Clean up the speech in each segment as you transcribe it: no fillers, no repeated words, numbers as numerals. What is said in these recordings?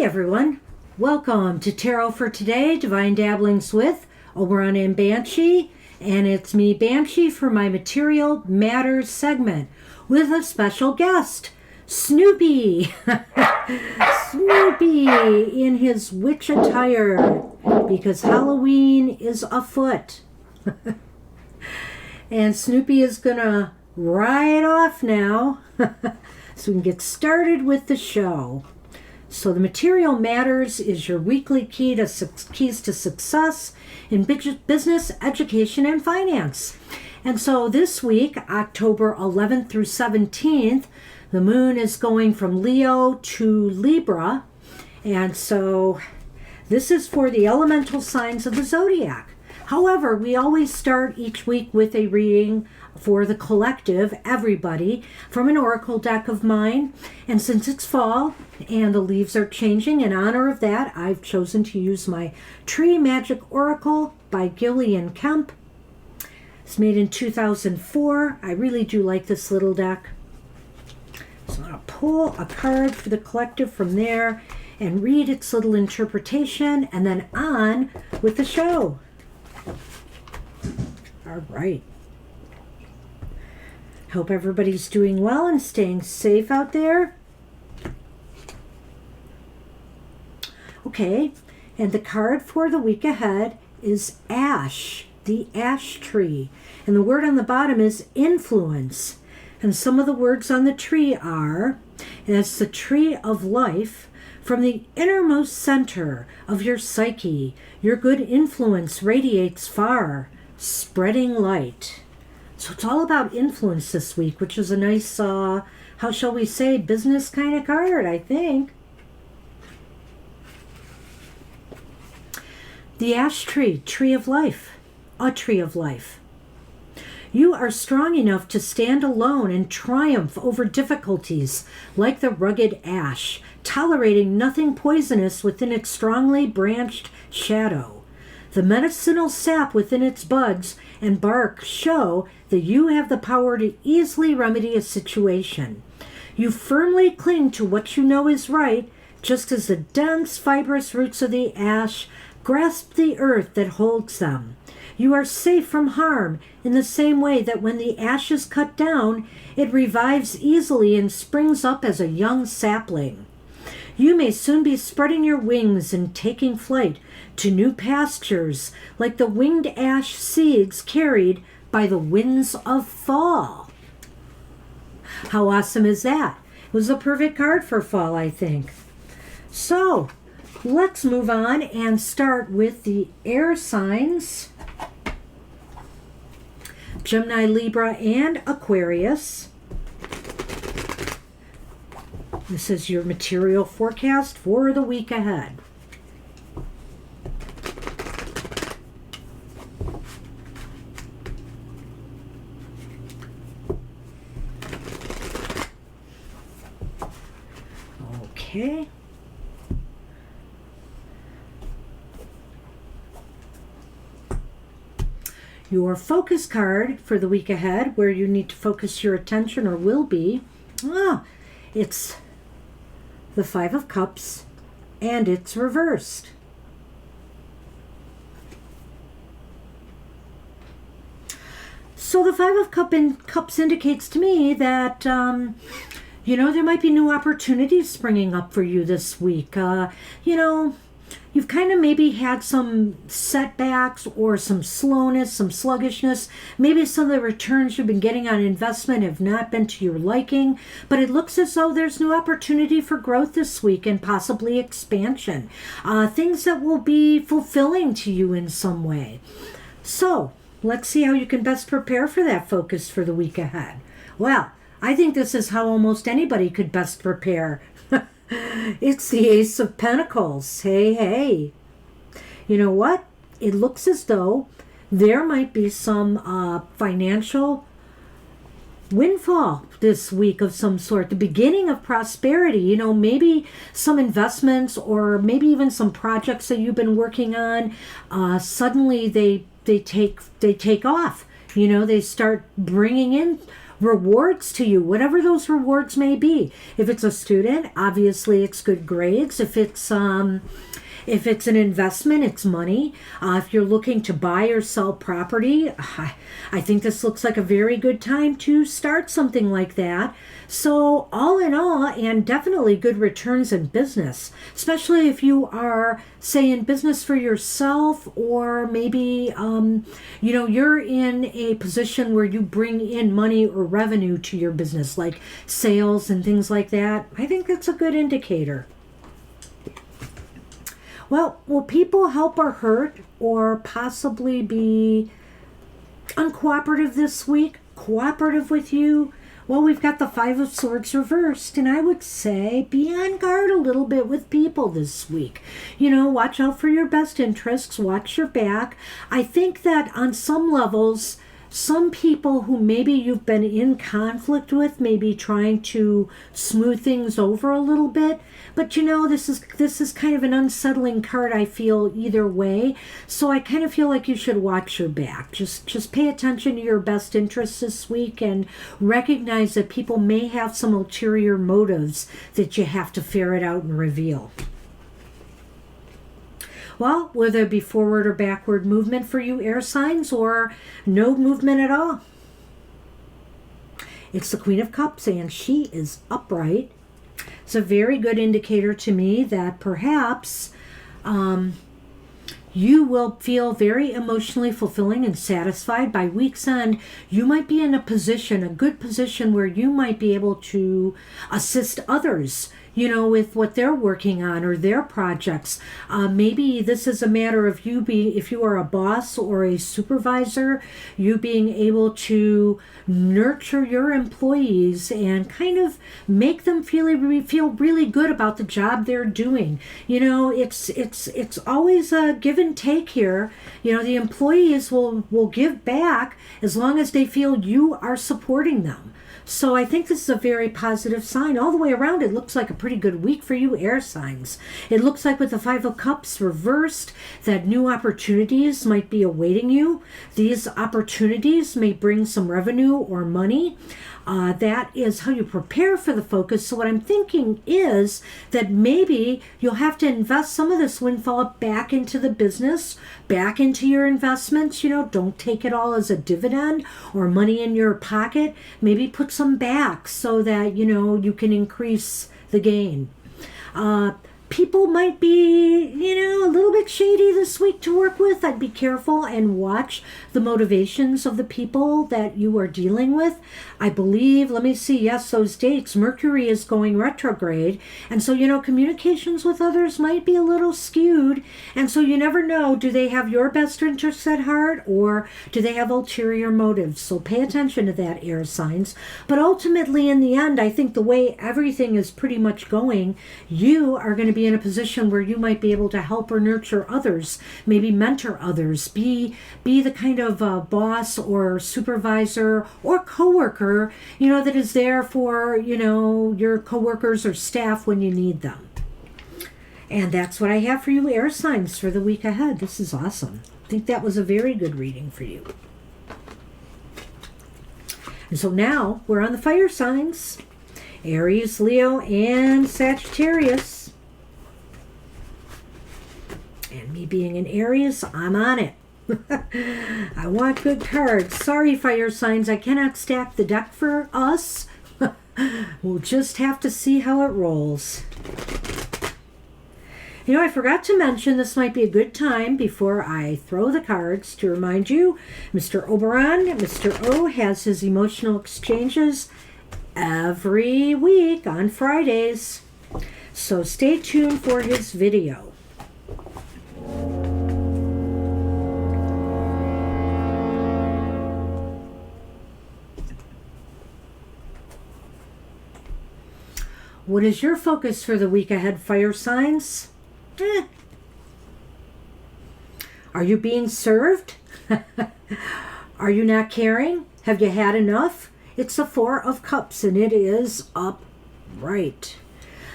everyone. Welcome to Tarot for Today, Divine Dabblings with Oberon and Banshee. And it's me, Banshee, for my Material Matters segment with a special guest, Snoopy. Snoopy in his witch attire because Halloween is afoot. And Snoopy is going to ride off now so we can get started with the show. So the Material Matters is your weekly keys to success in business, education, and finance. And so this week, October 11th through 17th, the moon is going from Leo to Libra. And so this is for the elemental signs of the Zodiac. However, we always start each week with a reading for the collective, everybody, from an oracle deck of mine. And since it's fall and the leaves are changing, in honor of that, I've chosen to use my Tree Magic Oracle by Gillian Kemp. It's made in 2004. I really do like this little deck. So I'm going to pull a card for the collective from there and read its little interpretation, and then on with the show. All right. Hope everybody's doing well and staying safe out there. Okay, and the card for the week ahead is Ash, the ash tree. And the word on the bottom is influence. And some of the words on the tree are, and it's the tree of life. From the innermost center of your psyche, your good influence radiates far, spreading light. So it's all about influence this week, which is a nice, how shall we say, business kind of card, I think. The ash tree, tree of life, a tree of life. You are strong enough to stand alone and triumph over difficulties like the rugged ash, tolerating nothing poisonous within its strongly branched shadow. The medicinal sap within its buds and bark show that you have the power to easily remedy a situation. You firmly cling to what you know is right, just as the dense, fibrous roots of the ash grasp the earth that holds them. You are safe from harm in the same way that when the ash is cut down, it revives easily and springs up as a young sapling. You may soon be spreading your wings and taking flight to new pastures like the winged ash seeds carried by the winds of fall. How awesome is that? It was a perfect card for fall, I think. So, let's move on and start with the air signs. Gemini, Libra, and Aquarius. This is your material forecast for the week ahead. Okay. Your focus card for the week ahead, where you need to focus your attention or will be, it's the Five of Cups, and it's reversed. So the Five of Cups indicates to me that, there might be new opportunities springing up for you this week. You've kind of maybe had some setbacks or some slowness, some sluggishness. Maybe some of the returns you've been getting on investment have not been to your liking, but it looks as though there's new opportunity for growth this week and possibly expansion. Things that will be fulfilling to you in some way. So let's see how you can best prepare for that focus for the week ahead. Well, I think this is how almost anybody could best prepare. It's the Ace of Pentacles. Hey. You know what? It looks as though there might be some financial windfall this week of some sort. The beginning of prosperity. Maybe some investments or maybe even some projects that you've been working on. Suddenly they take off. They start bringing in rewards to you, whatever those rewards may be. If it's a student, obviously it's good grades. If it's an investment, it's money. If you're looking to buy or sell property, I think this looks like a very good time to start something like that. So all in all, and definitely good returns in business, especially if you are, say, in business for yourself, or maybe, you're in a position where you bring in money or revenue to your business, like sales and things like that. I think that's a good indicator. Well, will people help or hurt or possibly be uncooperative this week? Cooperative with you? Well, we've got the Five of Swords reversed, and I would say be on guard a little bit with people this week. Watch out for your best interests, watch your back. I think that on some levels, some people who maybe you've been in conflict with may be trying to smooth things over a little bit. But this is kind of an unsettling card, I feel, either way. So I kind of feel like you should watch your back. Just pay attention to your best interests this week and recognize that people may have some ulterior motives that you have to ferret out and reveal. Well, will there be forward or backward movement for you air signs, or no movement at all? It's the Queen of Cups, and she is upright. It's a very good indicator to me that perhaps you will feel very emotionally fulfilling and satisfied. By week's end, you might be in a good position where you might be able to assist others, with what they're working on or their projects. Maybe this is a matter of if you are a boss or a supervisor, you being able to nurture your employees and kind of make them feel really good about the job they're doing. It's always a give and take here. The employees will give back as long as they feel you are supporting them. So I think this is a very positive sign. All the way around, it looks like a pretty good week for you air signs. It looks like with the Five of Cups reversed, that new opportunities might be awaiting you. These opportunities may bring some revenue or money. That is how you prepare for the focus. So what I'm thinking is that maybe you'll have to invest some of this windfall back into the business, back into your investments. Don't take it all as a dividend or money in your pocket. Maybe put some back so that, you can increase the gain. People might be, a little bit shady this week to work with. I'd be careful and watch the motivations of the people that you are dealing with. I believe, let me see, yes, those dates, Mercury is going retrograde. And so, communications with others might be a little skewed. And so you never know, do they have your best interests at heart or do they have ulterior motives? So pay attention to that, air signs. But ultimately, in the end, I think the way everything is pretty much going, you are going to be in a position where you might be able to help or nurture others, maybe mentor others, be the kind of boss or supervisor or coworker, that is there for, your coworkers or staff when you need them. And that's what I have for you air signs for the week ahead. This is awesome. I think that was a very good reading for you. And so now we're on the fire signs. Aries, Leo, and Sagittarius. And me being an Aries, I'm on it. I want good cards. Sorry, fire signs, I cannot stack the deck for us. We'll just have to see how it rolls. I forgot to mention this might be a good time before I throw the cards to remind you, Mr. Oberon, Mr. O, has his emotional exchanges every week on Fridays. So stay tuned for his video. What is your focus for the week ahead, fire signs? Are you being served? Are you not caring? Have you had enough? It's the Four of Cups, and it is upright.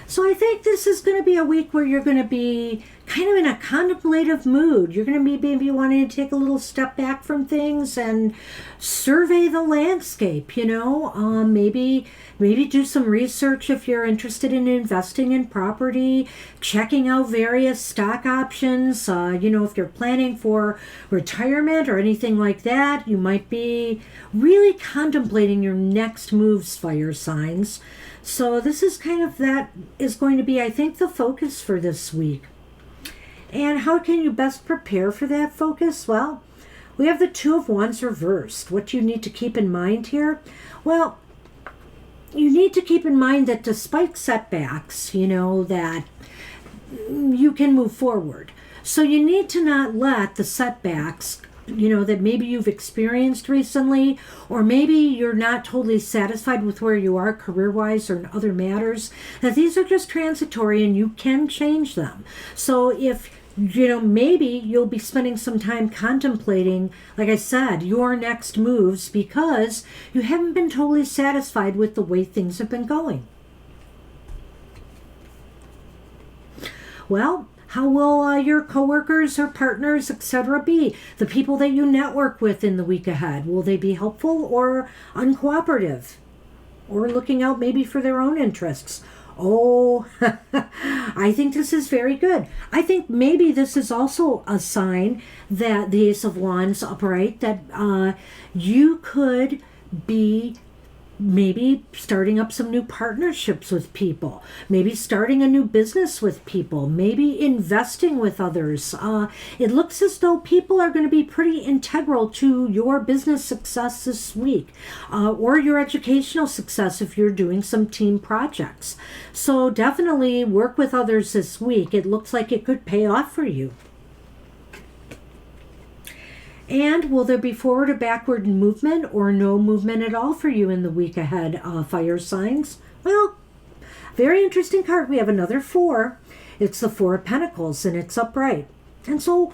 So I think this is going to be a week where you're going to be kind of in a contemplative mood. You're going to be maybe wanting to take a little step back from things and survey the landscape, maybe do some research if you're interested in investing in property, checking out various stock options. If you're planning for retirement or anything like that, you might be really contemplating your next moves, fire signs. So this is that is going to be, I think, the focus for this week. And how can you best prepare for that focus? Well, we have the Two of Wands reversed. What do you need to keep in mind here? Well, you need to keep in mind that despite setbacks, that you can move forward. So you need to not let the setbacks, that maybe you've experienced recently, or maybe you're not totally satisfied with where you are career-wise or in other matters, that these are just transitory and you can change them. So if maybe you'll be spending some time contemplating, like I said, your next moves because you haven't been totally satisfied with the way things have been going. Well, how will your coworkers or partners, etc., be? The people that you network with in the week ahead, will they be helpful or uncooperative? Or looking out maybe for their own interests? Oh, I think this is very good. I think maybe this is also a sign that the Ace of Wands upright, that you could be maybe starting up some new partnerships with people, maybe starting a new business with people, maybe investing with others. It looks as though people are going to be pretty integral to your business success this week, or your educational success if you're doing some team projects. So definitely work with others this week. It looks like it could pay off for you. And will there be forward or backward movement or no movement at all for you in the week ahead, fire signs? Well, very interesting card. We have another 4. It's the 4 of Pentacles, and it's upright. And so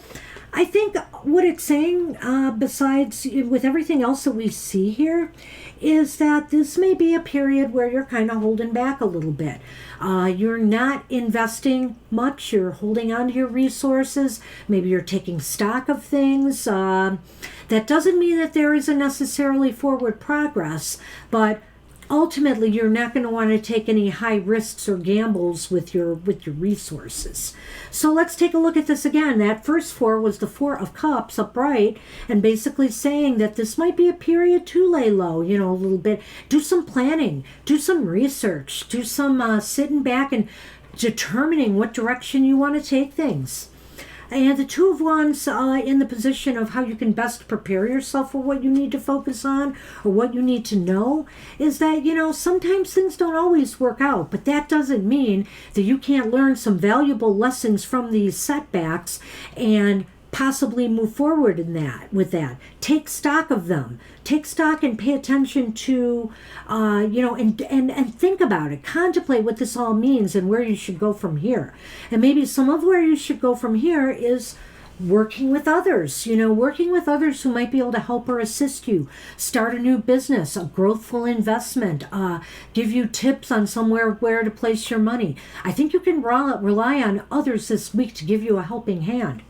I think what it's saying, besides with everything else that we see here, is that this may be a period where you're kind of holding back a little bit. You're not investing much. You're holding on to your resources. Maybe you're taking stock of things. That doesn't mean that there isn't necessarily forward progress, but ultimately you're not going to want to take any high risks or gambles with your resources. So let's take a look at this again. That first 4 was the 4 of Cups upright, and basically saying that this might be a period to lay low, a little bit. Do some planning, do some research, do some sitting back and determining what direction you want to take things. And the Two of Wands in the position of how you can best prepare yourself for what you need to focus on or what you need to know is that, sometimes things don't always work out, but that doesn't mean that you can't learn some valuable lessons from these setbacks and possibly move forward with that. Take stock of them. Take stock and pay attention to, and think about it. Contemplate what this all means and where you should go from here. And maybe some of where you should go from here is working with others, working with others who might be able to help or assist you. Start a new business, a growthful investment, give you tips on somewhere where to place your money. I think you can rely on others this week to give you a helping hand.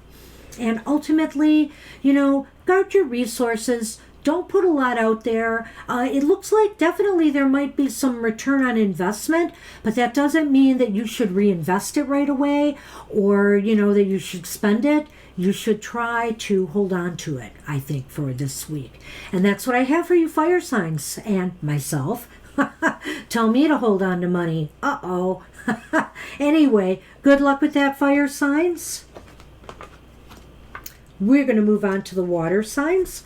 And ultimately, guard your resources. Don't put a lot out there. It looks like definitely there might be some return on investment, but that doesn't mean that you should reinvest it right away or, that you should spend it. You should try to hold on to it, I think, for this week. And that's what I have for you, fire signs, and myself. Tell me to hold on to money. Uh-oh. Anyway, good luck with that, fire signs. We're going to move on to the water signs,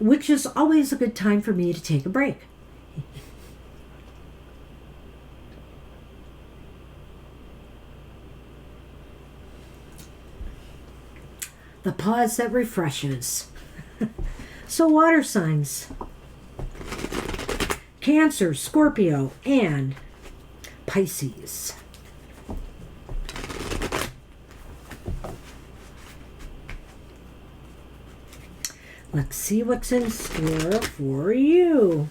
which is always a good time for me to take a break. The pause that refreshes. So water signs. Cancer, Scorpio, and Pisces. Let's see what's in store for you.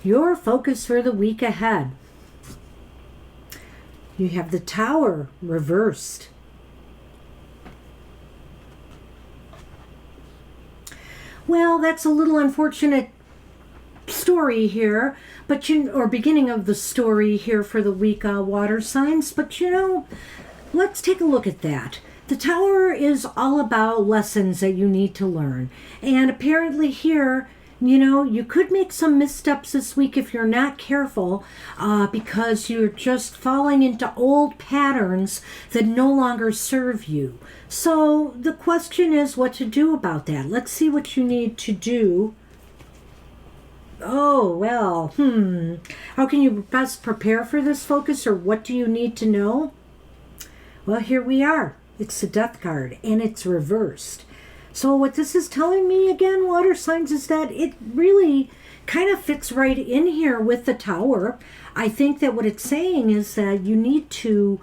Your focus for the week ahead. You have the Tower reversed. Well, that's a little unfortunate story here, but or beginning of the story here for the week, water signs. But let's take a look at that. The Tower is all about lessons that you need to learn, and apparently here, you could make some missteps this week if you're not careful, because you're just falling into old patterns that no longer serve you. So the question is what to do about that. Let's see what you need to do. Oh, well, how can you best prepare for this focus, or what do you need to know? Well, here we are. It's the Death card, and it's reversed. So what this is telling me again, water signs, is that it really kind of fits right in here with the Tower. I think that what it's saying is that you need to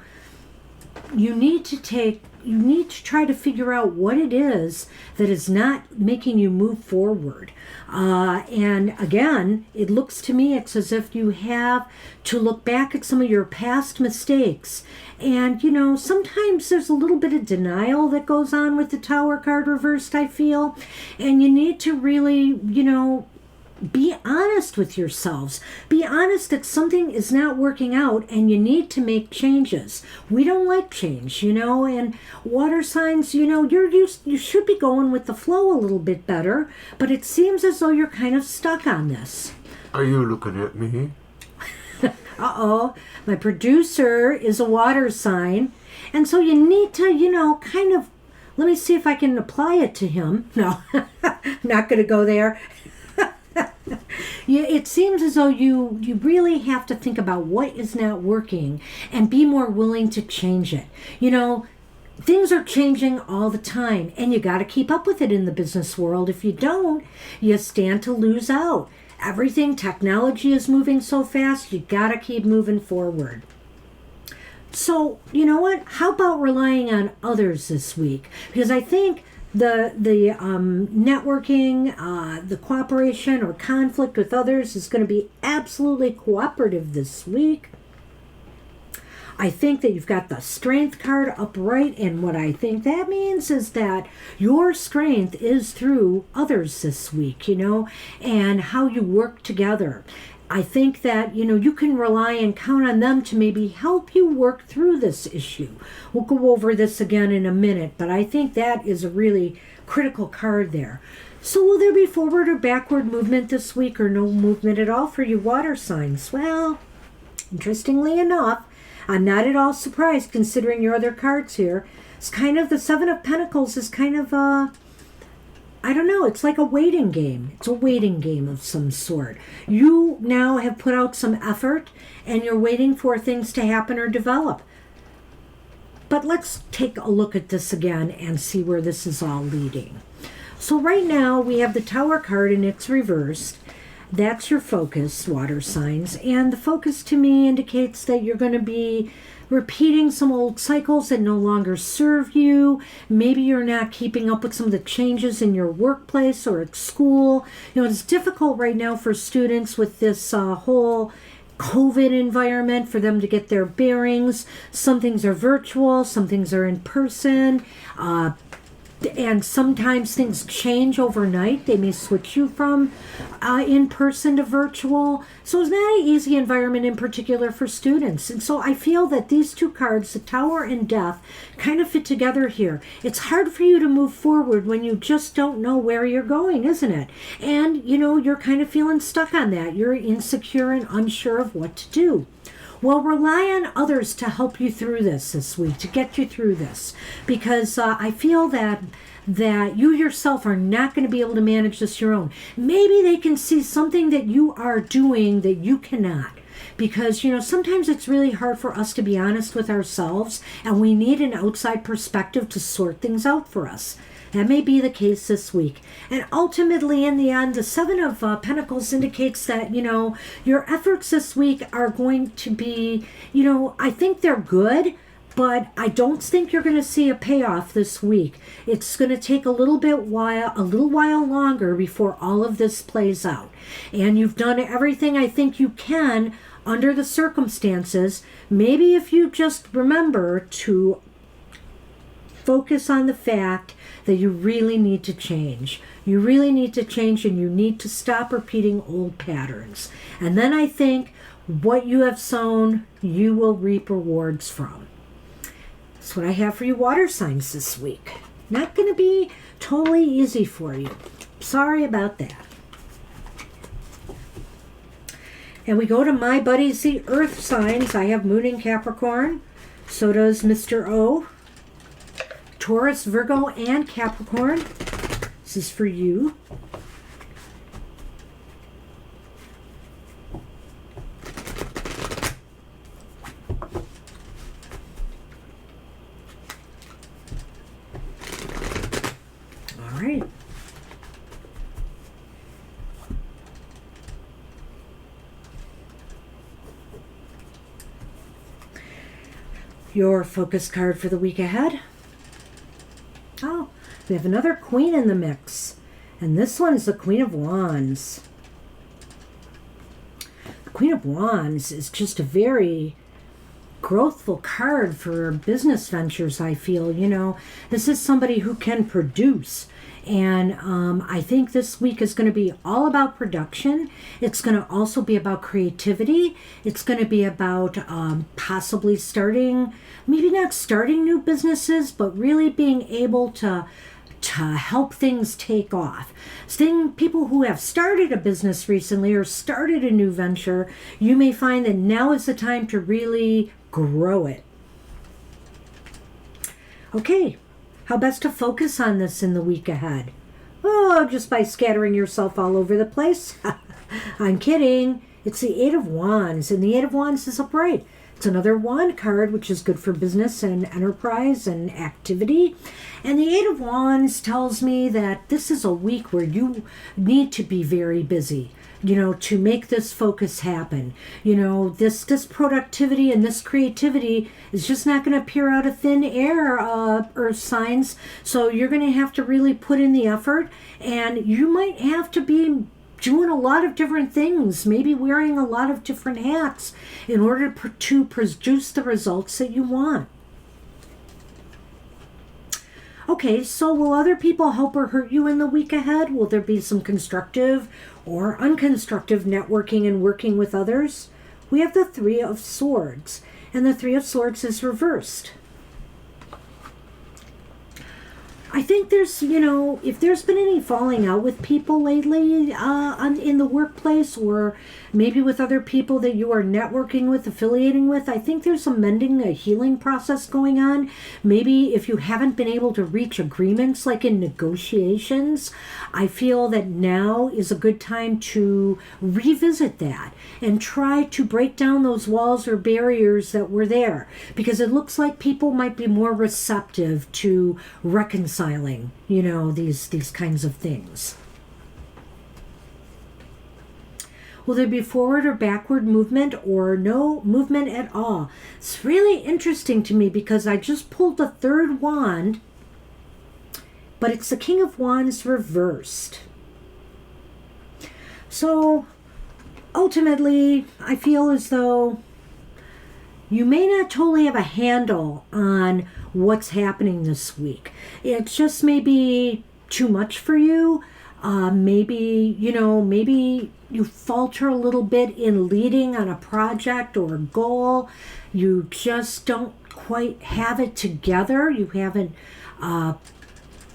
try to figure out what it is that is not making you move forward. And again, it looks to me, it's as if you have to look back at some of your past mistakes. And, sometimes there's a little bit of denial that goes on with the Tower card reversed, I feel. And you need to really, be honest with yourselves. Be honest that something is not working out and you need to make changes. We don't like change, and water signs, you should be going with the flow a little bit better, but it seems as though you're kind of stuck on this. Are you looking at me? Uh-oh, my producer is a water sign, and so you need to, kind of, let me see if I can apply it to him. No, not going to go there. It seems as though you really have to think about what is not working and be more willing to change it. Things are changing all the time, and you got to keep up with it in the business world. If you don't, you stand to lose out. Technology is moving so fast, you got to keep moving forward. So, you know what? How about relying on others this week? Because I think the networking, the cooperation or conflict with others is going to be absolutely cooperative this week. I think that you've got the Strength card upright, and what I think that means is that your strength is through others this week, and how you work together. I think that, you can rely and count on them to maybe help you work through this issue. We'll go over this again in a minute, but I think that is a really critical card there. So will there be forward or backward movement this week, or no movement at all for you water signs? Well, interestingly enough, I'm not at all surprised considering your other cards here. It's kind of the Seven of Pentacles is kind of I don't know, it's like a waiting game. It's a waiting game of some sort. You now have put out some effort and you're waiting for things to happen or develop. But let's take a look at this again and see where this is all leading. So right now we have the Tower card and it's reversed. That's your focus, water signs. And the focus to me indicates that you're going to be repeating some old cycles that no longer serve you. Maybe you're not keeping up with some of the changes in your workplace or at school. It's difficult right now for students with this whole COVID environment for them to get their bearings. Some things are virtual, some things are in person. And sometimes things change overnight. They may switch you from in person to virtual. So it's not an easy environment in particular for students. And so I feel that these two cards, the Tower and Death, kind of fit together here. It's hard for you to move forward when you just don't know where you're going, isn't it? And, you're kind of feeling stuck on that. You're insecure and unsure of what to do. Well, rely on others to help you through this week, to get you through this. Because I feel that you yourself are not going to be able to manage this your own. Maybe they can see something that you are doing that you cannot. Because, sometimes it's really hard for us to be honest with ourselves, and we need an outside perspective to sort things out for us. That may be the case this week. And ultimately, in the end, the Seven of Pentacles indicates that, your efforts this week are going to be, I think they're good, but I don't think you're going to see a payoff this week. It's going to take a little while longer before all of this plays out. And you've done everything I think you can under the circumstances. Maybe if you just remember to focus on the fact that you really need to change. You really need to change, and you need to stop repeating old patterns. And then I think what you have sown, you will reap rewards from. That's what I have for you water signs this week. Not going to be totally easy for you. Sorry about that. And we go to my buddies, the earth signs. I have Moon in Capricorn. So does Mr. O. Taurus, Virgo, and Capricorn. This is for you. All right. Your focus card for the week ahead. Oh, we have another queen in the mix. And this one is the Queen of Wands. The Queen of Wands is just a very growthful card for business ventures, I feel. You know, this is somebody who can produce. And I think this week is going to be all about production. It's going to also be about creativity. It's going to be about possibly starting, maybe not starting new businesses, but really being able to help things take off. Seeing people who have started a business recently or started a new venture, you may find that now is the time to really grow it. Okay. How best to focus on this in the week ahead? Oh, just by scattering yourself all over the place? I'm kidding. It's the Eight of Wands, and the Eight of Wands is upright. It's another wand card, which is good for business and enterprise and activity. And the Eight of Wands tells me that this is a week where you need to be very busy, you know, to make this focus happen. You know, this productivity and this creativity is just not going to appear out of thin air, earth signs. So you're going to have to really put in the effort, and you might have to be doing a lot of different things, maybe wearing a lot of different hats in order to produce the results that you want. Okay, so will other people help or hurt you in the week ahead? Will there be some constructive or unconstructive networking and working with others? We have the Three of Swords, and the Three of Swords is reversed. I think there's, you know, if there's been any falling out with people lately in the workplace, or maybe with other people that you are networking with, affiliating with, I think there's a mending, a healing process going on. Maybe if you haven't been able to reach agreements, like in negotiations, I feel that now is a good time to revisit that and try to break down those walls or barriers that were there, because it looks like people might be more receptive to reconciling, you know, these kinds of things. Will there be forward or backward movement, or no movement at all? It's really interesting to me because I just pulled the third wand, but it's the King of Wands reversed. So ultimately, I feel as though you may not totally have a handle on what's happening this week. It just may be too much for you. Maybe you falter a little bit in leading on a project or a goal. You just don't quite have it together. You haven't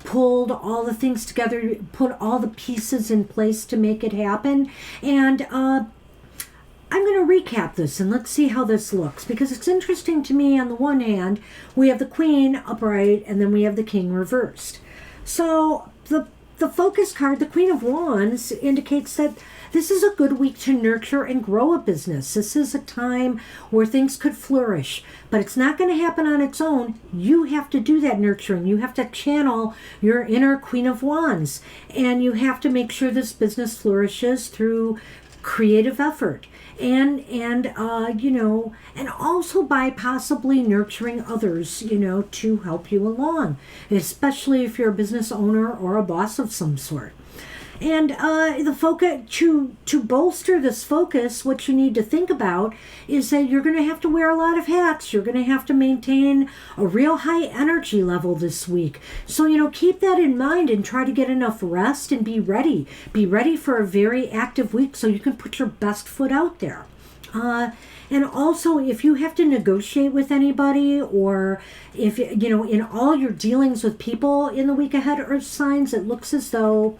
pulled all the things together, put all the pieces in place to make it happen. And I'm going to recap this and let's see how this looks, because it's interesting to me. On the one hand, we have the Queen upright and then we have the King reversed. So the focus card, the Queen of Wands, indicates that this is a good week to nurture and grow a business. This is a time where things could flourish, but it's not going to happen on its own. You have to do that nurturing. You have to channel your inner Queen of Wands, and you have to make sure this business flourishes through creative effort and also by possibly nurturing others, to help you along, especially if you're a business owner or a boss of some sort. And the focus to bolster this focus, what you need to think about is that you're going to have to wear a lot of hats. You're going to have to maintain a real high energy level this week. So, keep that in mind and try to get enough rest and be ready. Be ready for a very active week so you can put your best foot out there. And also, if you have to negotiate with anybody, or if, in all your dealings with people in the week ahead, Earth signs, it looks as though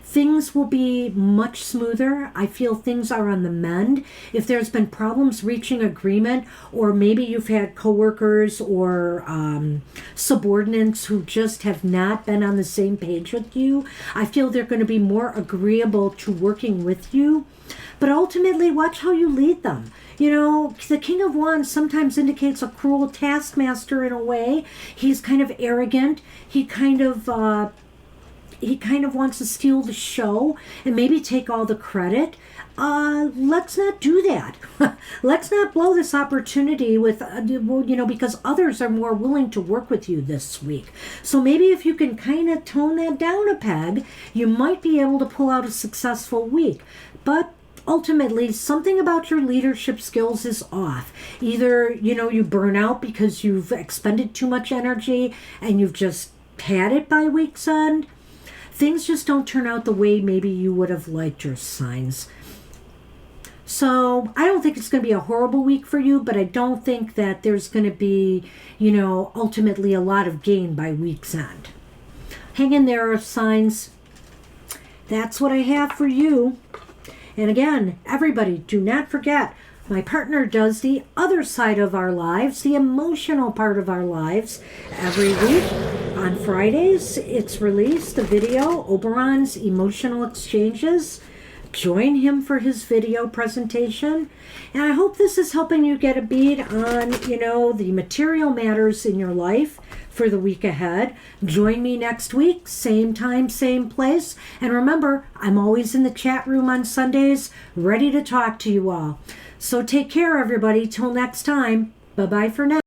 things will be much smoother. I feel things are on the mend. If there's been problems reaching agreement, or maybe you've had coworkers or subordinates who just have not been on the same page with you, I feel they're going to be more agreeable to working with you. But ultimately, watch how you lead them. The King of Wands sometimes indicates a cruel taskmaster in a way. He's kind of arrogant. He kind of wants to steal the show and maybe take all the credit. Let's not do that. Let's not blow this opportunity with, because others are more willing to work with you this week. So maybe if you can kind of tone that down a peg, you might be able to pull out a successful week. But ultimately, something about your leadership skills is off. Either, you burn out because you've expended too much energy and you've just had it by week's end. Things just don't turn out the way maybe you would have liked, your signs. So I don't think it's going to be a horrible week for you, but I don't think that there's going to be, ultimately a lot of gain by week's end. Hang in there, signs. That's what I have for you. And again, everybody, do not forget, my partner does the other side of our lives, the emotional part of our lives, every week. On Fridays, it's released, the video, Oberon's Emotional Exchanges. Join him for his video presentation. And I hope this is helping you get a bead on, the material matters in your life for the week ahead. Join me next week, same time, same place. And remember, I'm always in the chat room on Sundays, ready to talk to you all. So take care, everybody. Till next time. Bye-bye for now.